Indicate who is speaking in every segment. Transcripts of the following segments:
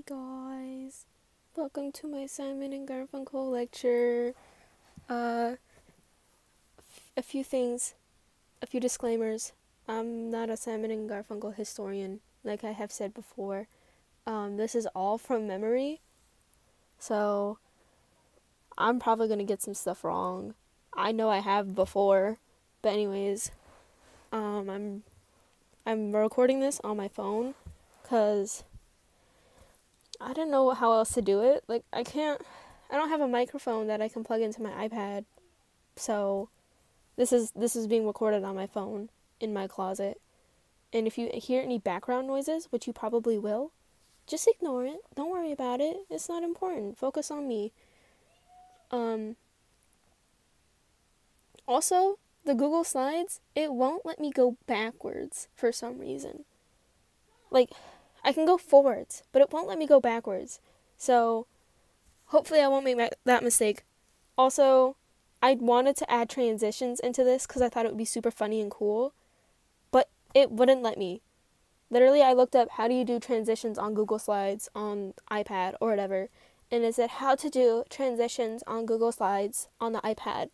Speaker 1: Hey guys, welcome to my Simon and Garfunkel lecture. A few things, a few disclaimers. I'm not a Simon and Garfunkel historian, like I have said before. This is all from memory, so I'm probably gonna get some stuff wrong. I know I have before, but anyways, I'm recording this on my phone, 'cause I don't know how else to do it. Like, I don't have a microphone that I can plug into my iPad. So, this is being recorded on my phone in my closet. And if you hear any background noises, which you probably will, just ignore it. Don't worry about it. It's not important. Focus on me. Also, the Google Slides, it won't let me go backwards for some reason. Like, I can go forwards, but it won't let me go backwards. So, hopefully I won't make that mistake. Also, I wanted to add transitions into this because I thought it would be super funny and cool, but it wouldn't let me. Literally, I looked up how do you do transitions on Google Slides on iPad or whatever, and it said how to do transitions on Google Slides on the iPad.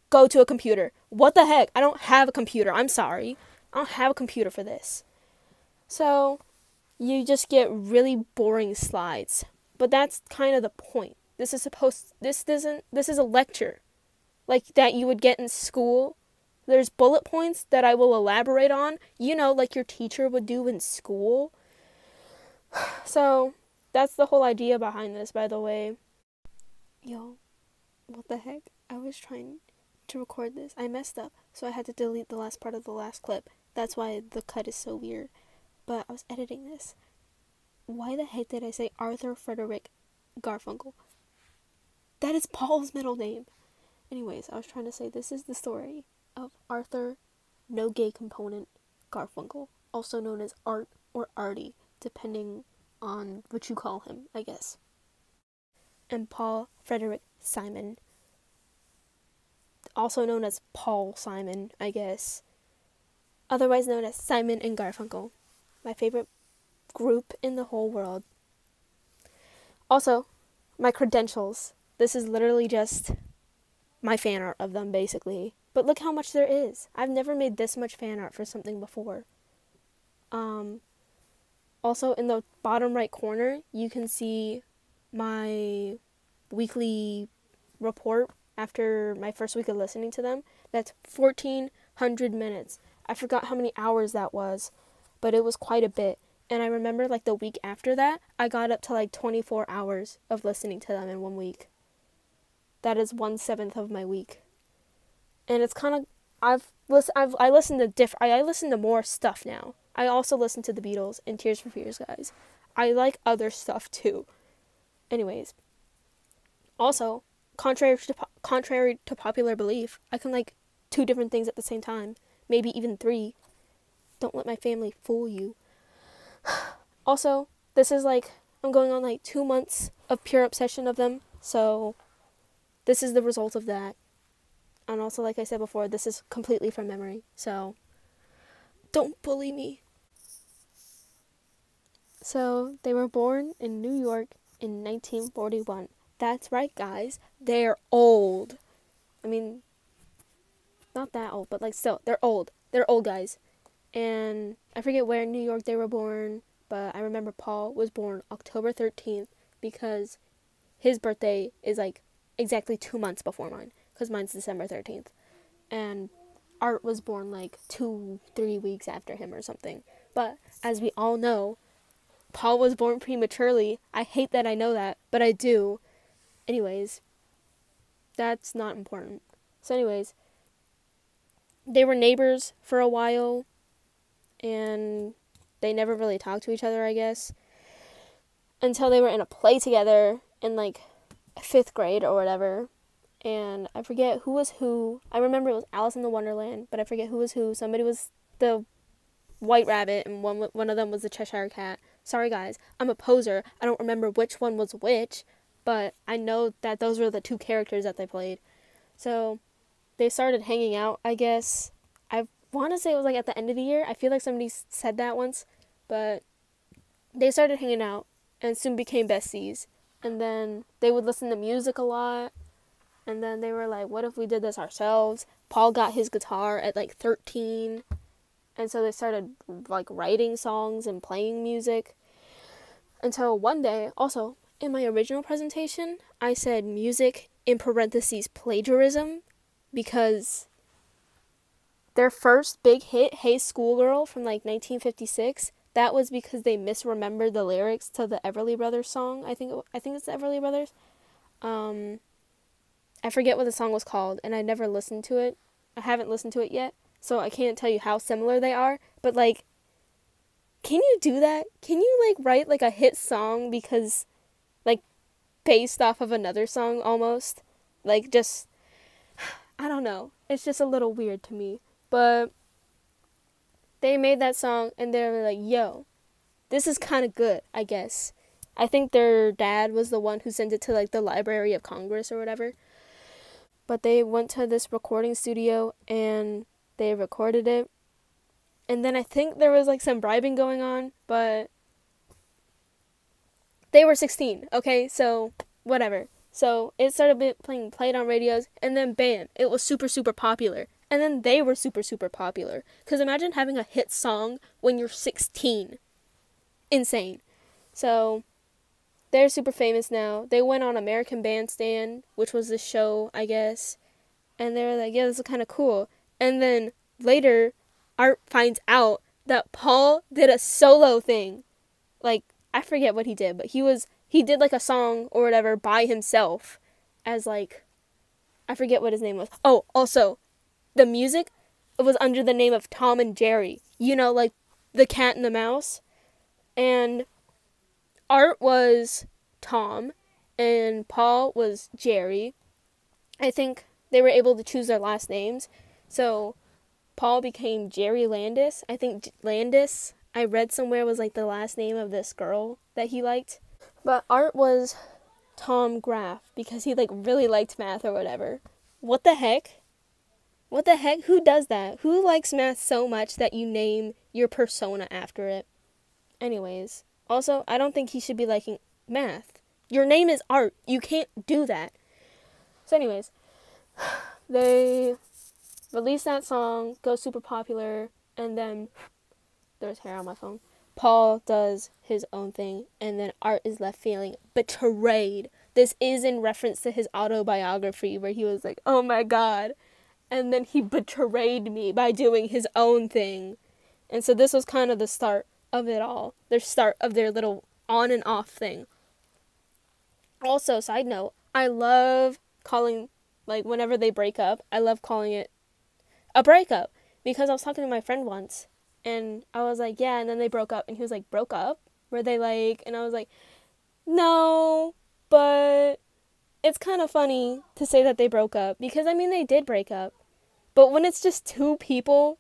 Speaker 1: Go to a computer. What the heck? I don't have a computer. I'm sorry. I don't have a computer for this. So, you just get really boring slides. But that's kind of the point. This is a lecture. Like that you would get in school. There's bullet points that I will elaborate on. Like your teacher would do in school. So, that's the whole idea behind this, by the way. Yo, what the heck? I was trying to record this. I messed up, so I had to delete the last part of the last clip. That's why the cut is so weird. But I was editing this. Why the heck did I say Arthur Frederick Garfunkel? That is Paul's middle name. Anyways, I was trying to say this is the story of Arthur, no gay component, Garfunkel, also known as Art or Artie, depending on what you call him, I guess. And Paul Frederick Simon, also known as Paul Simon, I guess. Otherwise known as Simon and Garfunkel. My favorite group in the whole world. Also, my credentials. This is literally just my fan art of them, basically. But look how much there is. I've never made this much fan art for something before. Also, in the bottom right corner, you can see my weekly report after my first week of listening to them. That's 1,400 minutes. I forgot how many hours that was, but it was quite a bit. And I remember, like, the week after that, I got up to, like, 24 hours of listening to them in 1 week. That is 1/7 of my week. And it's kind of, I listen to more stuff now. I also listen to the Beatles and Tears for Fears, guys. I like other stuff, too. Anyways. Also, contrary to popular belief, I can like 2 different things at the same time. Maybe even 3. Don't let my family fool you. Also, this is like, I'm going on like 2 months of pure obsession of them, so this is the result of that. And also, like I said before, this is completely from memory, so don't bully me. So, they were born in New York in 1941. That's right, guys. They're old. I mean, not that old, but like still, they're old. They're old guys. And I forget where in New York they were born, but I remember Paul was born October 13th because his birthday is like exactly 2 months before mine, because mine's December 13th. And Art was born like 2-3 weeks after him or something. But as we all know, Paul was born prematurely. I hate that I know that, but I do. Anyways, that's not important. So anyways, they were neighbors for a while, and they never really talked to each other, I guess, until they were in a play together in like 5th grade or whatever. And I forget who was who. I remember it was Alice in the Wonderland, but I forget who was who. Somebody was the White Rabbit, and one of them was the Cheshire Cat. Sorry guys, I'm a poser. I don't remember which one was which, but I know that those were the 2 characters that they played. So they started hanging out, I guess. I want to say it was like at the end of the year. I feel like somebody said that once, but they started hanging out and soon became besties. And then they would listen to music a lot. And then they were like, what if we did this ourselves? Paul got his guitar at like 13. And so they started like writing songs and playing music. Until one day, also, in my original presentation, I said music in parentheses plagiarism, because their first big hit, Hey Schoolgirl, from like 1956, that was because they misremembered the lyrics to the Everly Brothers song. I think it's the Everly Brothers. I forget what the song was called, and I never listened to it. I haven't listened to it yet, so I can't tell you how similar they are. But like, can you do that? Can you like write like a hit song because like based off of another song almost? Like, just, I don't know. It's just a little weird to me. But they made that song and they were like, yo, this is kind of good, I guess. I think their dad was the one who sent it to like the Library of Congress or whatever. But they went to this recording studio and they recorded it. And then I think there was like some bribing going on, but they were 16, okay? So, whatever. So, it started being played on radios, and then bam, it was super, super popular. And then they were super, super popular. Because imagine having a hit song when you're 16. Insane. So, they're super famous now. They went on American Bandstand, which was the show, I guess. And they were like, yeah, this is kind of cool. And then later, Art finds out that Paul did a solo thing. Like, I forget what he did, but he did like a song or whatever by himself as like, I forget what his name was. Oh, also, the music was under the name of Tom and Jerry. You know, like the cat and the mouse. And Art was Tom and Paul was Jerry. I think they were able to choose their last names. So Paul became Jerry Landis. I think Landis, I read somewhere, was like the last name of this girl that he liked. But Art was Tom Graff because he like really liked math or whatever. What the heck? What the heck? Who does that? Who likes math so much that you name your persona after it? Anyways, also, I don't think he should be liking math. Your name is Art. You can't do that. So anyways, they release that song, goes super popular, and then there's hair on my phone. Paul does his own thing, and then Art is left feeling betrayed. This is in reference to his autobiography where he was like, oh my god. And then he betrayed me by doing his own thing. And so this was kind of the start of it all. The start of their little on and off thing. Also, side note, I love calling, like, whenever they break up, I love calling it a breakup. Because I was talking to my friend once, and I was like, yeah, and then they broke up. And he was like, broke up? Were they like, and I was like, no, but it's kind of funny to say that they broke up. Because, I mean, they did break up. But when it's just two people,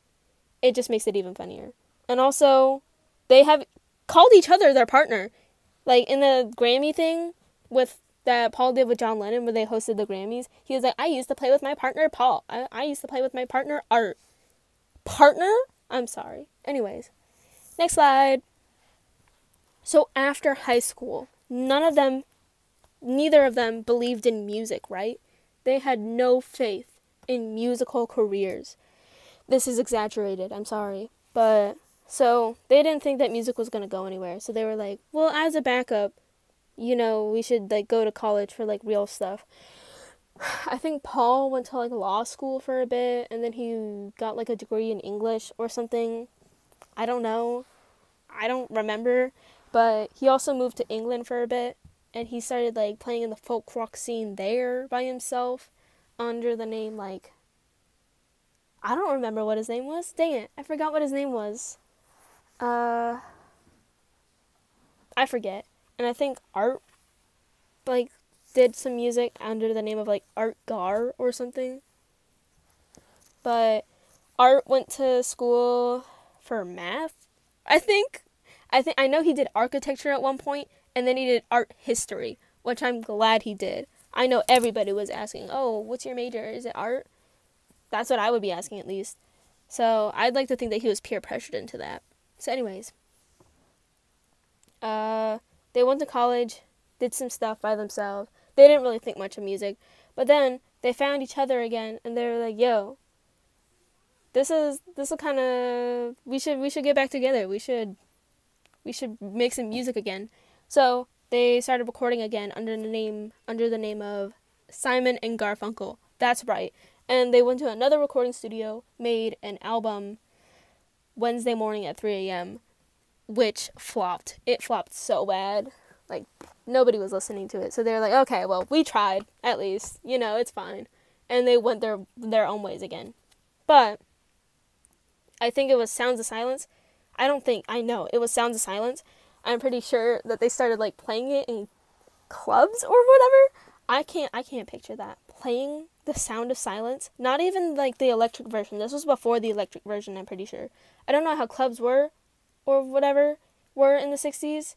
Speaker 1: it just makes it even funnier. And also, they have called each other their partner. Like, in the Grammy thing with that Paul did with John Lennon where they hosted the Grammys, he was like, I used to play with my partner, Paul. I used to play with my partner, Art. Partner? I'm sorry. Anyways, next slide. So after high school, neither of them believed in music, right? They had no faith in musical careers. This is exaggerated, I'm sorry. But, so, they didn't think that music was going to go anywhere. So they were like, well, as a backup, you know, we should, like, go to college for, like, real stuff. I think Paul went to, like, law school for a bit, and then he got, like, a degree in English or something. I don't know. I don't remember. But he also moved to England for a bit, and he started, like, playing in the folk rock scene there by himself under the name, like, I don't remember what his name was. Dang it. I forgot what his name was. I forget. And I think Art, like, did some music under the name of, like, Art Gar or something. But Art went to school for math, I know he did architecture at one point, and then he did art history, which I'm glad he did. I know everybody was asking, oh, what's your major? Is it art? That's what I would be asking, at least. So I'd like to think that he was peer pressured into that. So anyways, they They went to college, did some stuff by themselves. They didn't really think much of music. But then they found each other again, and they were like, yo, this is kind of, we should get back together. We should make some music again. So they started recording again under the name of Simon and Garfunkel. That's right. And they went to another recording studio, made an album Wednesday morning at 3 a.m., which flopped. It flopped so bad. Like, nobody was listening to it. So they were like, okay, well, we tried, at least. You know, it's fine. And they went their own ways again. But I think it was Sounds of Silence. I know it was Sounds of Silence. I'm pretty sure that they started, like, playing it in clubs or whatever. I can't picture that. Playing the Sound of Silence. Not even, like, the electric version. This was before the electric version, I'm pretty sure. I don't know how clubs were or whatever were in the 60s.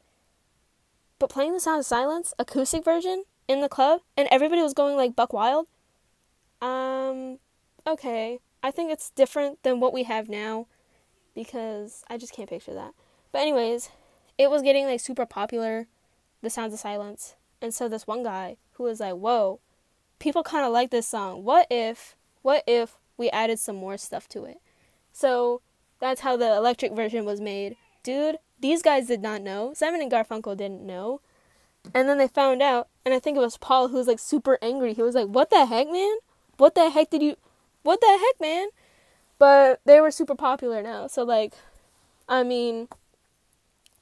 Speaker 1: But playing the Sound of Silence, acoustic version, in the club, and everybody was going, like, buck wild. Okay. I think it's different than what we have now, because I just can't picture that. But anyways, it was getting, like, super popular, the Sounds of Silence. And so this one guy who was like, whoa, people kind of like this song. What if we added some more stuff to it? So that's how the electric version was made. Dude, these guys did not know. Simon and Garfunkel didn't know. And then they found out, and I think it was Paul who was, like, super angry. He was like, what the heck, man? What the heck, man? But they were super popular now. So, like, I mean,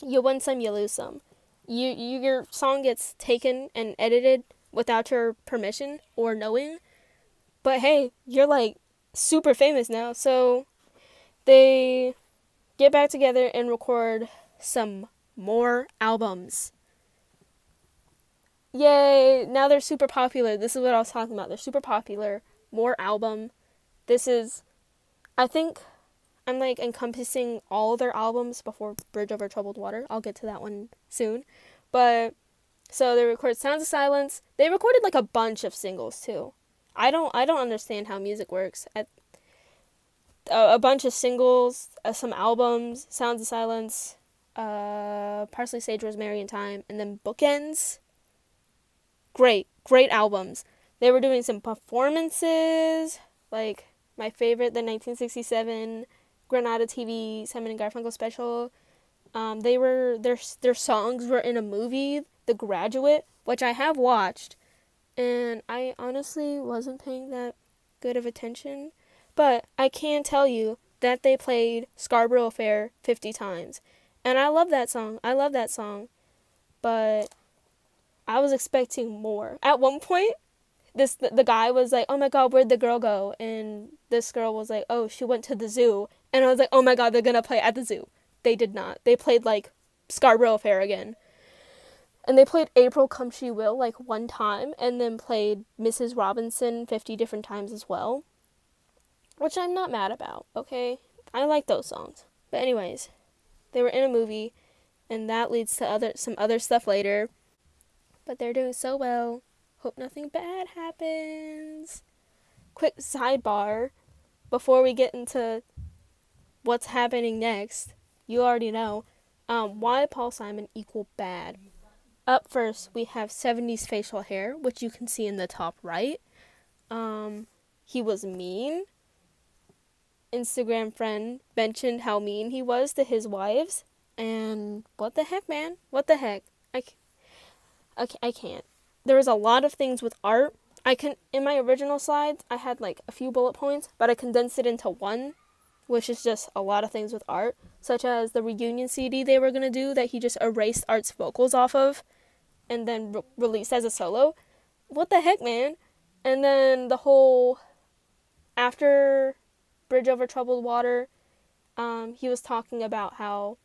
Speaker 1: you win some, you lose some. Your song gets taken and edited without your permission or knowing. But hey, you're, like, super famous now. So they get back together and record some more albums. Yay, now they're super popular. This is what I was talking about. They're super popular. More album. This is, I think I'm, like, encompassing all their albums before Bridge Over Troubled Water. I'll get to that one soon. But, so they recorded Sounds of Silence. They recorded, like, a bunch of singles, too. I don't understand how music works. A bunch of singles, some albums, Sounds of Silence, Parsley, Sage, Rosemary, and Thyme, and then Bookends. Great albums. They were doing some performances, like my favorite, the 1967 Granada TV Simon and Garfunkel special. Their songs were in a movie, The Graduate, which I have watched, and I honestly wasn't paying that good of attention, but I can tell you that they played Scarborough Fair 50 times, and I love that song, but I was expecting more. At one point, the guy was like, oh my god, where'd the girl go? And this girl was like, oh, she went to the zoo. And I was like, oh my god, they're gonna play at the zoo. They did not. They played, like, Scarborough Fair again. And they played April Come She Will, like, one time, and then played Mrs. Robinson 50 different times as well. Which I'm not mad about, okay? I like those songs. But anyways, they were in a movie, and that leads to some other stuff later. But they're doing so well. Hope nothing bad happens. Quick sidebar before we get into what's happening next. You already know. Why Paul Simon equal bad? Up first, we have 70s facial hair, which you can see in the top right. He was mean. Instagram friend mentioned how mean he was to his wives. And what the heck, man? What the heck? I can't. There was a lot of things with art. In my original slides, I had, like, a few bullet points, but I condensed it into one, which is just a lot of things with art, such as the reunion CD they were going to do that he just erased Art's vocals off of and then released as a solo. What the heck, man? And then the whole, after Bridge Over Troubled Water, he was talking about how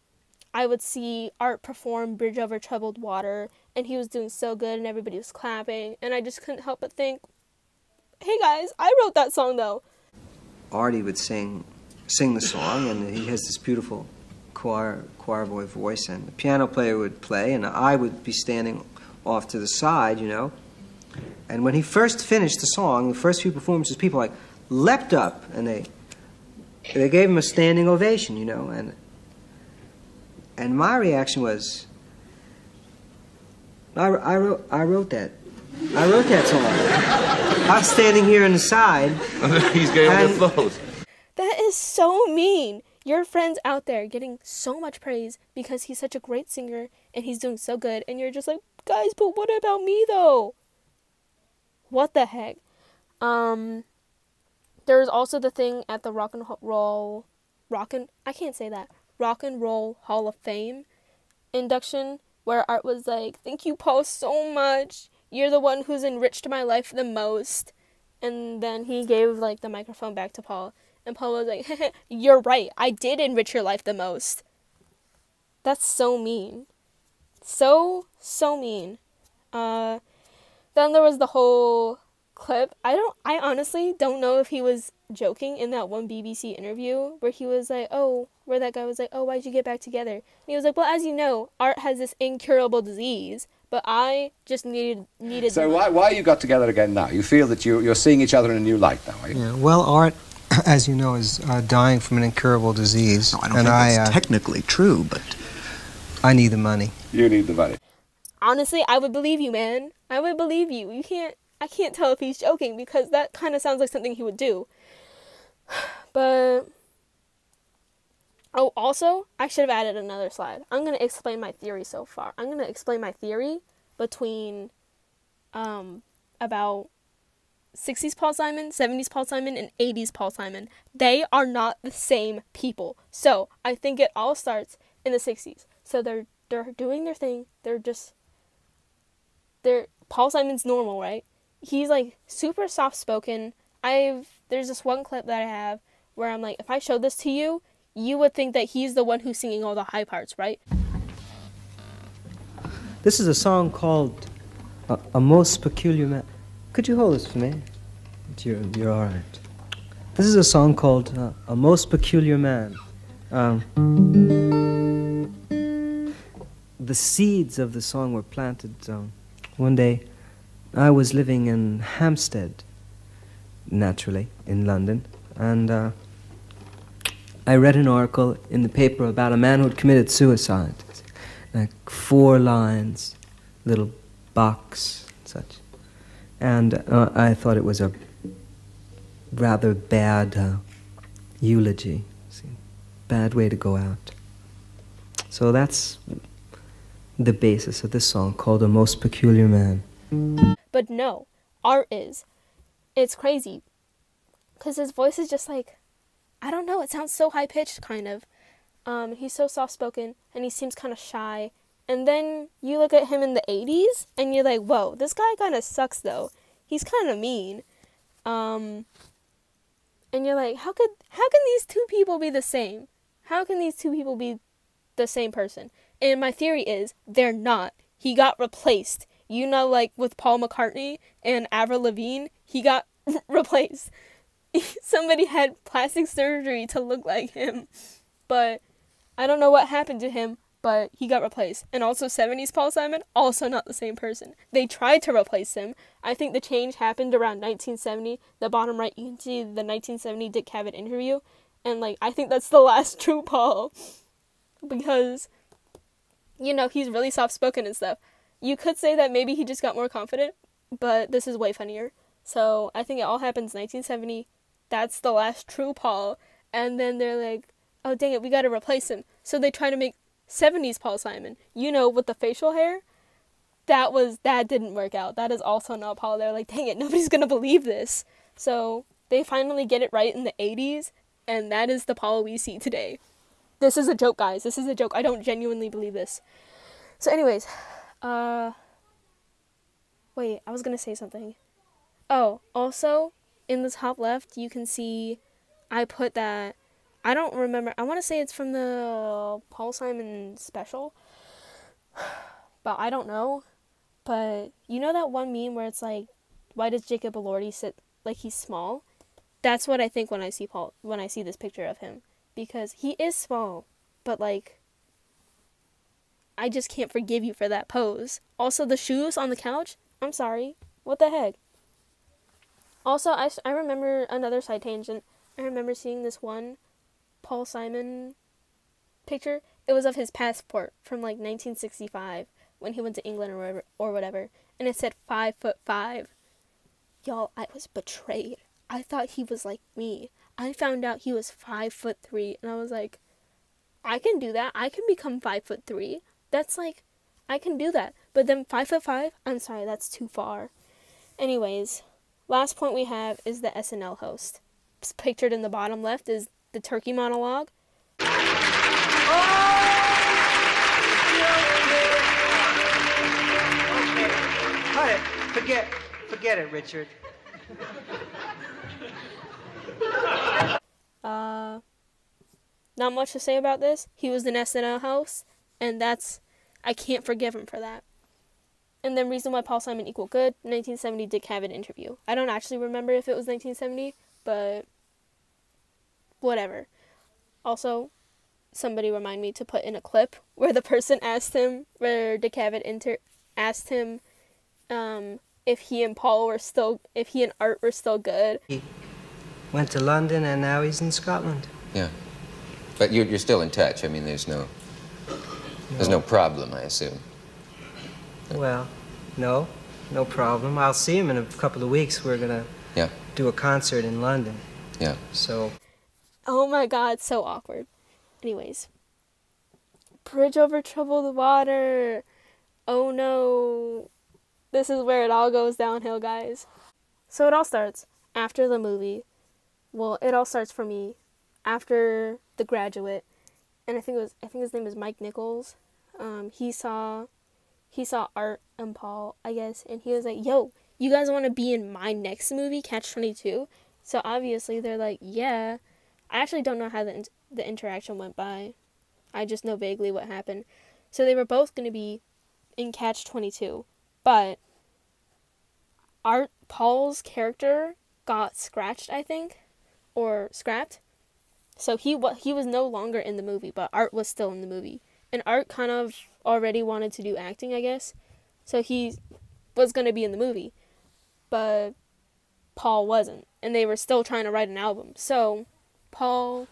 Speaker 1: I would see Art perform Bridge Over Troubled Water, and he was doing so good, and everybody was clapping, and I just couldn't help but think, hey guys, I wrote that song though.
Speaker 2: Artie would sing the song, and he has this beautiful choir boy voice, and the piano player would play, and I would be standing off to the side, you know. And when he first finished the song, the first few performances, people, like, leapt up, and they gave him a standing ovation, you know, and my reaction was, I wrote that. I wrote that song. I was standing here on the side.
Speaker 3: He's getting on the flows.
Speaker 1: That is so mean. Your friend's out there getting so much praise because he's such a great singer and he's doing so good, and you're just like, guys, but what about me though? What the heck? There was also the thing at the Rock and Roll Hall of Fame induction where Art was like, thank you, Paul, so much. You're the one who's enriched my life the most. And then he gave like the microphone back to Paul. And Paul was like, you're right. I did enrich your life the most. That's so mean. So mean. Then there was the whole clip. I honestly don't know if he was joking in that one BBC interview where he was like, where that guy was like, why'd you get back together? And he was like, well, as you know, Art has this incurable disease, but I just needed.
Speaker 4: So why you got together again now? You feel that you're seeing each other in a new light now, are you?
Speaker 2: Yeah, well, Art, as you know, is dying from an incurable disease.
Speaker 5: No, I don't think that's technically true, but
Speaker 2: I need the money.
Speaker 4: You need the money.
Speaker 1: Honestly, I would believe you, man. I would believe you. I can't tell if he's joking because that kind of sounds like something he would do. But also, I should have added another slide. I'm going to explain my theory so far. I'm going to explain my theory between about 60s Paul Simon, 70s Paul Simon, and 80s Paul Simon. They are not the same people. So, I think it all starts in the 60s. So, they're doing their thing. Paul Simon's normal, right? He's like super soft-spoken. There's this one clip that I have where I'm like, if I showed this to you, you would think that he's the one who's singing all the high parts, right?
Speaker 2: This is a song called A Most Peculiar Man. Could you hold this for me? You're all right. This is a song called A Most Peculiar Man. The seeds of the song were planted one day. I was living in Hampstead, naturally, in London, and I read an article in the paper about a man who had committed suicide. Like 4 lines, little box, such. And I thought it was a rather bad eulogy, bad way to go out. So that's the basis of this song called A Most Peculiar Man.
Speaker 1: But no, Art is. It's crazy. Because his voice is just like, I don't know, it sounds so high-pitched, kind of. He's so soft-spoken, and he seems kind of shy. And then you look at him in the 80s, and you're like, whoa, this guy kind of sucks, though. He's kind of mean. And you're like, how can these two people be the same? How can these two people be the same person? And my theory is, they're not. He got replaced. You know, like with Paul McCartney and Avril Lavigne, he got replaced. Somebody had plastic surgery to look like him. But I don't know what happened to him, but he got replaced. And also 70s Paul Simon, also not the same person. They tried to replace him. I think the change happened around 1970. The bottom right, you can see the 1970 Dick Cavett interview. And, like, I think that's the last true Paul. Because, you know, he's really soft-spoken and stuff. You could say that maybe he just got more confident, but this is way funnier. So I think it all happens 1970. That's the last true Paul. And then they're like, oh, dang it, we got to replace him. So they try to make 70s Paul Simon. You know, with the facial hair. That didn't work out. That is also not Paul. They're like, dang it, nobody's going to believe this. So they finally get it right in the 80s. And that is the Paul we see today. This is a joke, guys. This is a joke. I don't genuinely believe this. So anyways, wait, I was gonna say something. Oh, also, in the top left, you can see, I put that, I don't remember, I want to say it's from the Paul Simon special, but I don't know. But, you know that one meme where it's like, why does Jacob Elordi sit like he's small? That's what I think when I see this picture of him. Because he is small, but like, I just can't forgive you for that pose. Also, the shoes on the couch, I'm sorry. What the heck? Also, I remember another side tangent. I remember seeing this one Paul Simon picture. It was of his passport from like 1965. when he went to England or whatever, and it said 5'5". Y'all, I was betrayed. I thought he was like me. I found out he was 5'3", and I was like, I can do that. I can become 5'3". That's like, I can do that. But then 5'5", I'm sorry, that's too far. Anyways, last point we have is the SNL host. Pictured in the bottom left is the turkey monologue.
Speaker 2: Cut it. Forget it, Richard.
Speaker 1: Not much to say about this. He was an SNL host, and I can't forgive him for that. And then reason why Paul Simon equal good, 1970 Dick Cavett interview. I don't actually remember if it was 1970, but whatever. Also, somebody remind me to put in a clip where the person asked him, where Dick Cavett asked him if he and Art were still good.
Speaker 2: He went to London and now he's in Scotland.
Speaker 3: Yeah. But you're still in touch. I mean, there's no problem, I assume.
Speaker 2: Well, no problem. I'll see him in a couple of weeks. We're gonna do a concert in London.
Speaker 3: Yeah.
Speaker 2: So.
Speaker 1: Oh my God, so awkward. Anyways, Bridge Over Troubled Water. Oh no. This is where it all goes downhill, guys. So it all starts after the movie. Well, it all starts for me after The Graduate, and I think his name is Mike Nichols. He saw Art and Paul, I guess, and he was like, "Yo, you guys want to be in my next movie, Catch-22?" So obviously they're like, "Yeah." I actually don't know how the interaction went by. I just know vaguely what happened. So they were both going to be in Catch-22, but Paul's character got scratched, I think, or scrapped. So he was no longer in the movie, but Art was still in the movie. And Art kind of already wanted to do acting, I guess. So he was going to be in the movie, but Paul wasn't. And they were still trying to write an album. So Paul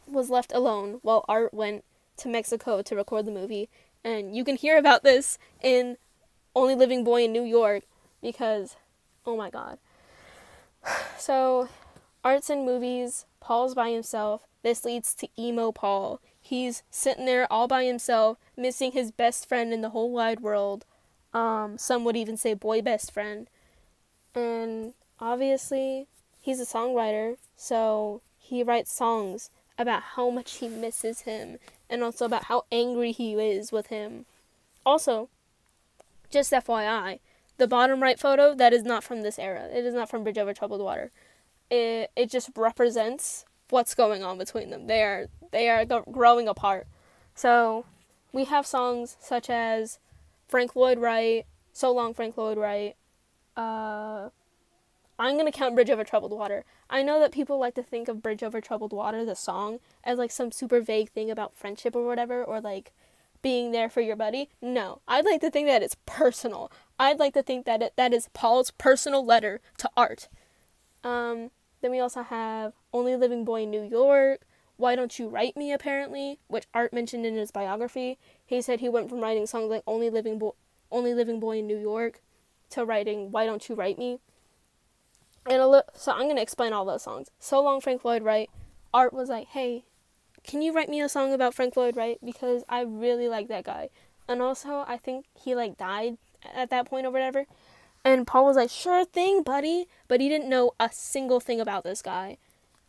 Speaker 1: was left alone while Art went to Mexico to record the movie. And you can hear about this in Only Living Boy in New York because, oh my God. So Art's in movies, Paul's by himself. This leads to emo Paul. He's sitting there all by himself, missing his best friend in the whole wide world. Some would even say boy best friend. And obviously, he's a songwriter, so he writes songs about how much he misses him and also about how angry he is with him. Also, just FYI, the bottom right photo, that is not from this era. It is not from Bridge Over Troubled Water. It just represents what's going on between them. They are growing apart. So we have songs such as Frank Lloyd Wright, So Long Frank Lloyd Wright. I'm going to count Bridge Over Troubled Water. I know that people like to think of Bridge Over Troubled Water, the song, as like some super vague thing about friendship or whatever, or like being there for your buddy. No, I'd like to think that it's personal. I'd like to think that that is Paul's personal letter to Art. Then we also have Only Living Boy in New York, Why Don't You Write Me, apparently, which Art mentioned in his biography. He said he went from writing songs like Only Living Boy in New York to writing Why Don't You Write Me. So I'm going to explain all those songs. So Long Frank Lloyd Wright. Art was like, hey, can you write me a song about Frank Lloyd Wright? Because I really like that guy. And also, I think he like died at that point or whatever. And Paul was like, sure thing, buddy. But he didn't know a single thing about this guy.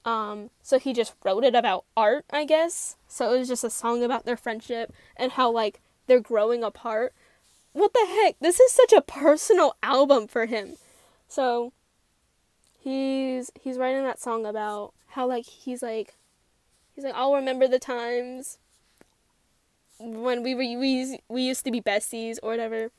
Speaker 1: So he just wrote it about Art, I guess. So it was just a song about their friendship and how, like, they're growing apart. What the heck? This is such a personal album for him. So he's writing that song about how, like, he's like, I'll remember the times when we used to be besties or whatever.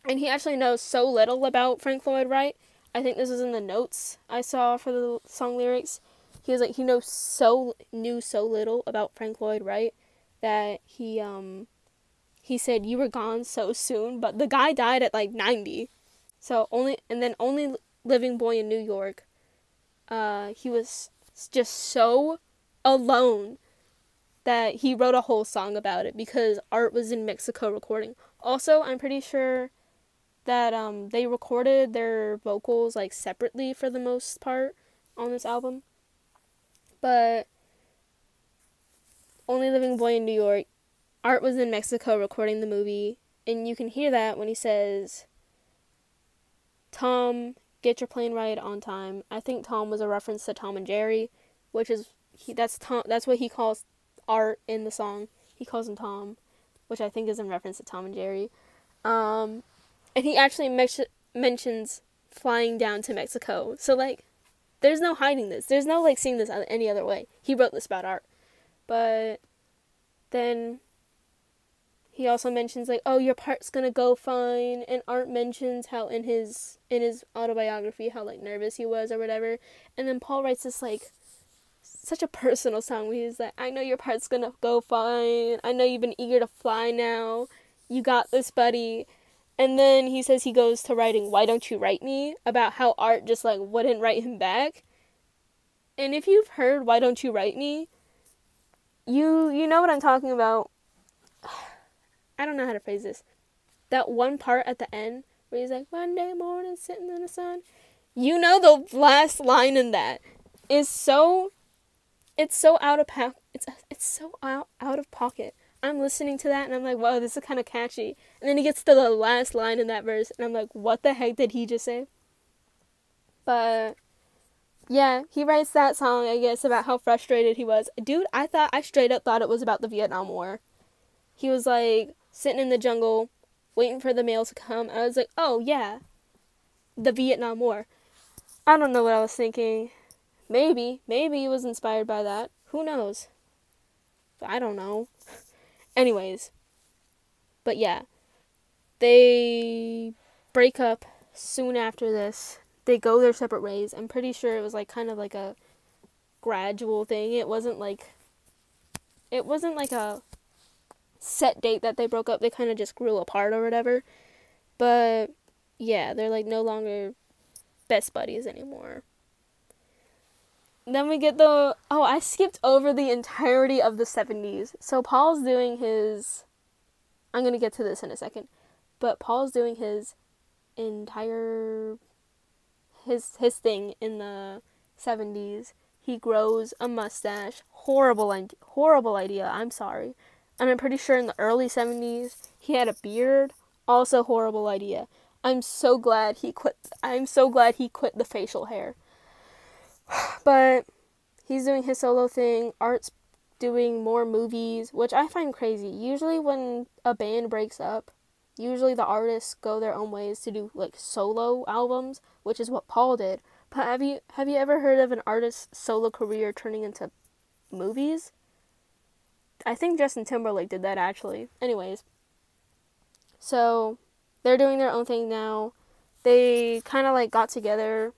Speaker 1: And he actually knows so little about Frank Lloyd Wright. I think this was in the notes I saw for the song lyrics. He was like, he knew so little about Frank Lloyd Wright that he said, you were gone so soon, but the guy died at like 90. So Only Living Boy in New York, he was just so alone that he wrote a whole song about it because Art was in Mexico recording. Also, I'm pretty sure that they recorded their vocals like separately for the most part on this album. But Only Living Boy in New York, Art was in Mexico recording the movie, and you can hear that when he says, "Tom, get your plane ride on time." I think Tom was a reference to Tom and Jerry, which is that's what he calls Art in the song. He calls him Tom, which I think is in reference to Tom and Jerry. And he actually mentions flying down to Mexico. So like, there's no hiding this. There's no like seeing this any other way. He wrote this about Art. But then he also mentions like, "Oh, your part's gonna go fine," and Art mentions how in his autobiography how like nervous he was or whatever. And then Paul writes this like such a personal song where he's like, "I know your part's gonna go fine. I know you've been eager to fly now. You got this, buddy." And then he says he goes to writing "Why Don't You Write Me," about how Art just like wouldn't write him back. And if you've heard "Why Don't You Write Me," you know what I'm talking about. I don't know how to phrase this. That one part at the end where he's like, "Monday morning sitting in the sun." You know the last line in that is so out of it's so out of pocket. I'm listening to that and I'm like, "Whoa, this is kind of catchy." And then he gets to the last line in that verse and I'm like, "What the heck did he just say?" But yeah, he writes that song, I guess, about how frustrated he was. Dude, I straight up thought it was about the Vietnam War. He was like sitting in the jungle waiting for the mail to come. I was like, "Oh yeah, the Vietnam War." I don't know what I was thinking. Maybe it was inspired by that. Who knows? I don't know. Anyways, but yeah, they break up soon after this. They go their separate ways. I'm pretty sure it was like kind of like a gradual thing. It wasn't like a set date that they broke up. They kind of just grew apart or whatever. But yeah, they're like no longer best buddies anymore. Then we get I skipped over the entirety of the 70s. So Paul's doing his, I'm going to get to this in a second, but Paul's doing his entire, his thing in the 70s. He grows a mustache. Horrible idea. I'm sorry. And I'm pretty sure in the early 70s, he had a beard. Also horrible idea. I'm so glad he quit the facial hair. But he's doing his solo thing. Art's doing more movies, which I find crazy. Usually when a band breaks up, usually the artists go their own ways to do like solo albums, which is what Paul did. But have you ever heard of an artist's solo career turning into movies? I think Justin Timberlake did that actually. Anyways, so they're doing their own thing now. They kind of like got together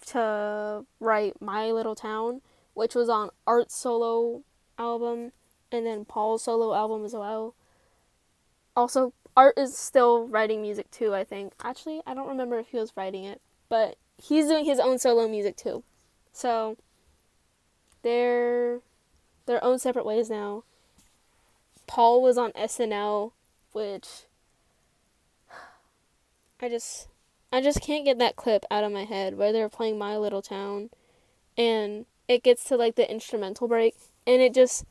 Speaker 1: to write My Little Town, which was on Art's solo album and then Paul's solo album as well. Also, Art is still writing music too, I think. Actually, I don't remember if he was writing it, but he's doing his own solo music too. So they're their own separate ways now. Paul was on SNL, which I just can't get that clip out of my head where they're playing My Little Town and it gets to like the instrumental break and it just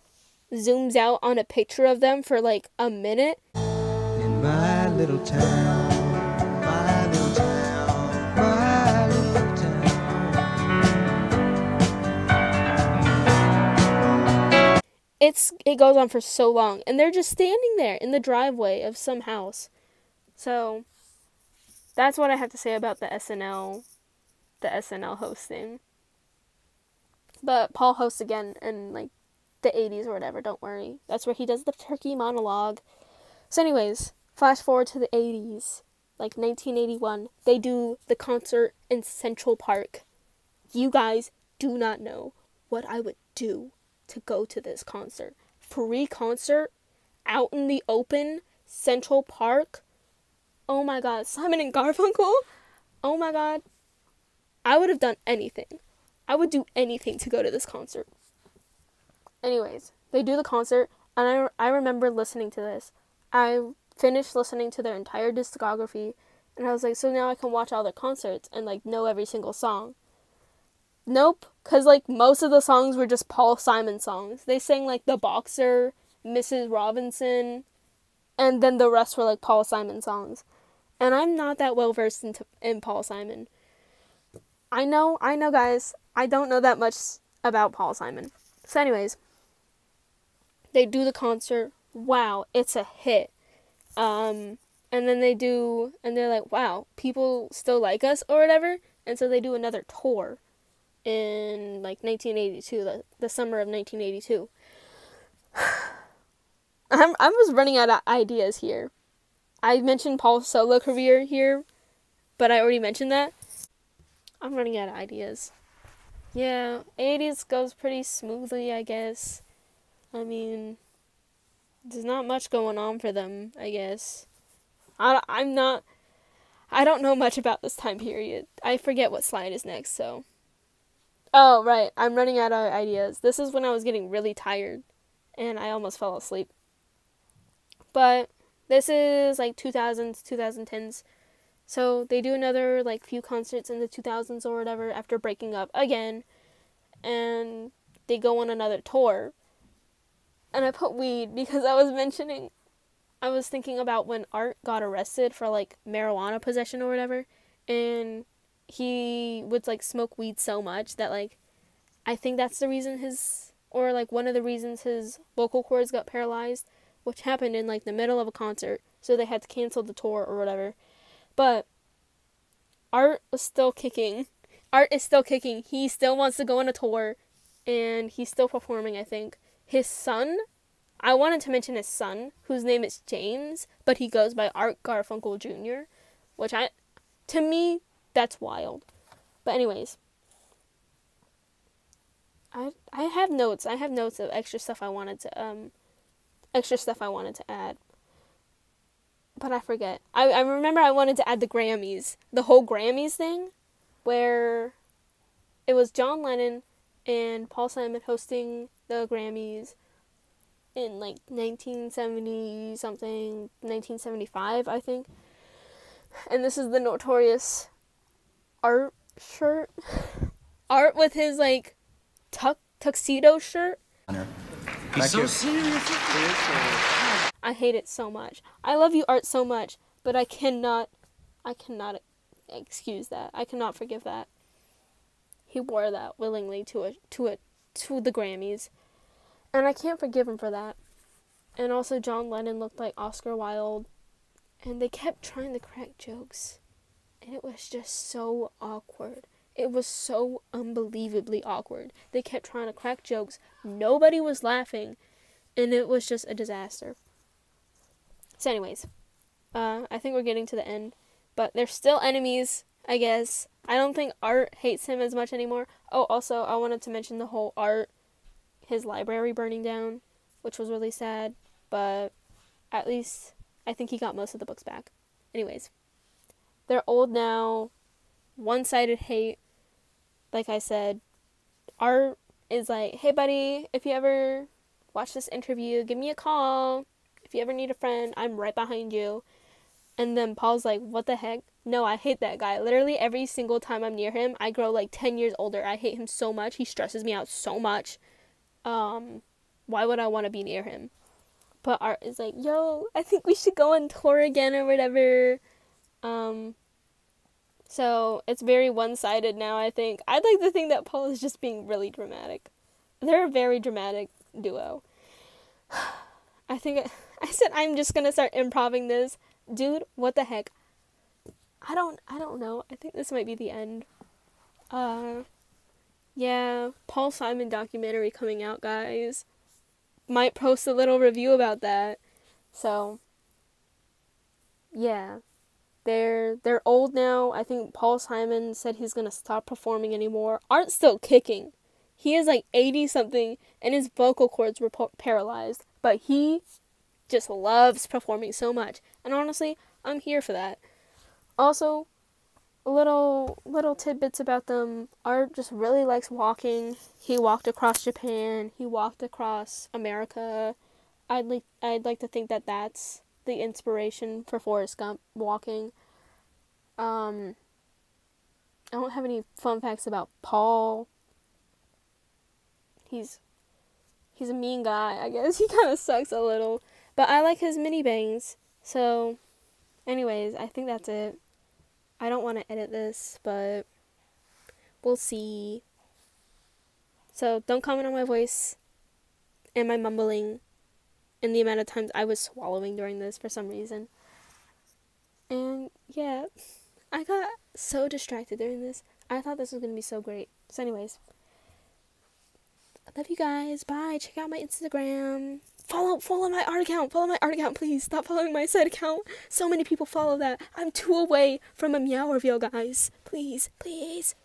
Speaker 1: zooms out on a picture of them for like a minute.
Speaker 5: In my little town, my little town, my little town.
Speaker 1: It goes on for so long and they're just standing there in the driveway of some house. So that's what I have to say about the SNL hosting. But Paul hosts again in like the 80s or whatever, don't worry. That's where he does the turkey monologue. So anyways, flash forward to the 80s, like 1981. They do the concert in Central Park. You guys do not know what I would do to go to this concert. Free concert, out in the open, Central Park. Oh my god, Simon and Garfunkel? Oh my god. I would have done anything. I would do anything to go to this concert. Anyways, They do the concert, and I remember listening to this. I finished listening to their entire discography, and I was like, so now I can watch all their concerts and, like, know every single song. Nope, because, like, most of the songs were just Paul Simon songs. They sang, like, The Boxer, Mrs. Robinson, and then the rest were, like, Paul Simon songs. And I'm not that well versed in Paul Simon. I know, guys. I don't know that much about Paul Simon. So anyways, they do the concert. Wow, it's a hit. And then they're like, wow, people still like us or whatever. And so they do another tour in, like, 1982, the summer of 1982. I was running out of ideas here. I mentioned Paul's solo career here, but I already mentioned that. I'm running out of ideas. Yeah, 80s goes pretty smoothly, I guess. I mean, there's not much going on for them, I guess. I don't know much about this time period. I forget what slide is next, so. Oh, right, I'm running out of ideas. This is when I was getting really tired, and I almost fell asleep. But this is, like, 2000s, 2010s. So they do another, like, few concerts in the 2000s or whatever after breaking up again. And they go on another tour. And I put weed because I was thinking about when Art got arrested for, like, marijuana possession or whatever. And he would, like, smoke weed so much that, like, I think that's the reason one of the reasons his vocal cords got paralyzed, which happened in, like, the middle of a concert. So they had to cancel the tour or whatever. But Art was still kicking. Art is still kicking. He still wants to go on a tour, and he's still performing, I think. His son, I wanted to mention his son, whose name is James, but he goes by Art Garfunkel Jr., which to me, that's wild. But anyways, I have notes. I have notes of extra stuff I wanted to add. But I forget. I remember I wanted to add the Grammys. The whole Grammys thing, where it was John Lennon and Paul Simon hosting the Grammys in, like, 1970-something, 1975, I think. And this is the notorious Art shirt. Art with his, like, tuxedo shirt.
Speaker 6: He's so serious.
Speaker 1: I hate it so much. I love you, Art, so much, but I cannot excuse that. I cannot forgive that. He wore that willingly to the Grammys, and I can't forgive him for that. And also, John Lennon looked like Oscar Wilde, and they kept trying to crack jokes, and it was just so awkward. It was so unbelievably awkward. They kept trying to crack jokes. Nobody was laughing, and it was just a disaster. So anyways, I think we're getting to the end, but they're still enemies, I guess. I don't think Art hates him as much anymore. Oh, also, I wanted to mention the whole his library burning down, which was really sad, but at least I think he got most of the books back. Anyways, they're old now, one-sided hate. Like I said, Art is like, hey buddy, if you ever watch this interview, give me a call. If you ever need a friend, I'm right behind you. And then Paul's like, what the heck? No, I hate that guy. Literally every single time I'm near him, I grow like 10 years older. I hate him so much. He stresses me out so much. Why would I want to be near him? But Art is like, yo, I think we should go on tour again or whatever. So it's very one-sided now, I think. I'd like to think that Paul is just being really dramatic. They're a very dramatic duo. I said I'm just gonna start improvising this. Dude, what the heck? I don't know. I think this might be the end. Yeah, Paul Simon documentary coming out, guys. Might post a little review about that. So, yeah. They're old now. I think Paul Simon said he's gonna stop performing anymore. Art's still kicking. He is like 80-something, and his vocal cords were paralyzed. But he just loves performing so much. And honestly, I'm here for that. Also, little tidbits about them. Art just really likes walking. He walked across Japan. He walked across America. I'd like to think that that's the inspiration for Forrest Gump walking. I don't have any fun facts about Paul. He's a mean guy, I guess. He kind of sucks a little, but I like his mini bangs. So, anyways, I think that's it. I don't want to edit this, but we'll see. So, don't comment on my voice and my mumbling and the amount of times I was swallowing during this for some reason. And yeah, I got so distracted during this. I thought this was going to be so great. So anyways, I love you guys. Bye. Check out my Instagram. Follow my art account. Follow my art account, please. Stop following my side account. So many people follow that. I'm 2 away from a meow reveal, guys. Please, please.